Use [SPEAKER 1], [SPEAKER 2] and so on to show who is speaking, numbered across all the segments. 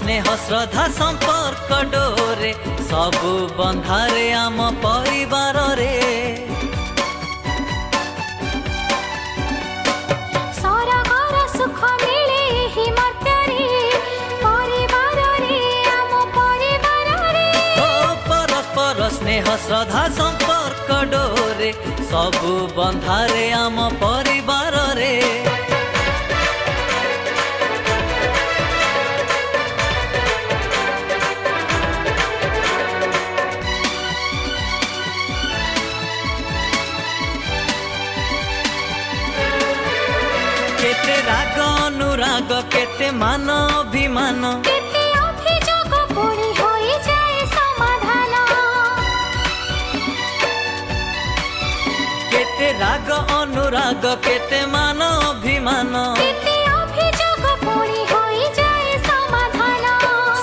[SPEAKER 1] स्नेह श्रद्धा संपर्क डोरे सबु बंधारे आम परिवार रे
[SPEAKER 2] सरगर सुख मिले ही मर्त्यारे परिवार रे आम परिवार रे
[SPEAKER 1] ओ परस्पर स्नेह श्रद्धा संपर्क डोरे सबु बंधारे आम परिवार रे केते राग अनुराग केते मान अभिमान
[SPEAKER 2] केते अभियोग पुणी होई जाए समाधान
[SPEAKER 1] केते राग अनुराग केते मान अभिमान
[SPEAKER 2] केते अभियोग पुणी होई जाए समाधान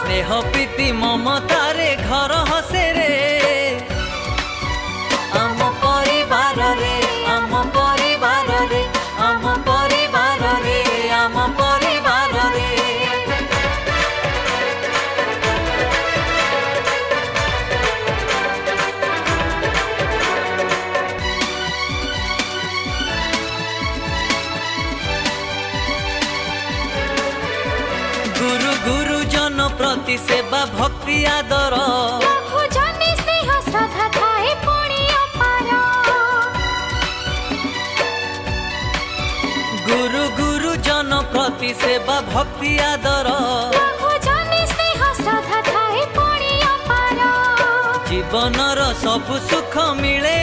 [SPEAKER 1] स्नेह प्रीति ममतारे घर हसे रे आम परिवार रे आम परिवार रे आम परिवार रे आम परिवार रे गुरु गुरुजन प्रति सेवा भक्ति आदर
[SPEAKER 2] लघु जने स्नेह श्रद्धा थाए पुणी अपार
[SPEAKER 1] गुरु गुरुजन प्रति सेवा भक्ति आदर
[SPEAKER 2] लघु जने स्नेह श्रद्धा थाए पुणी अपार
[SPEAKER 1] जीवनर सब सुख मिले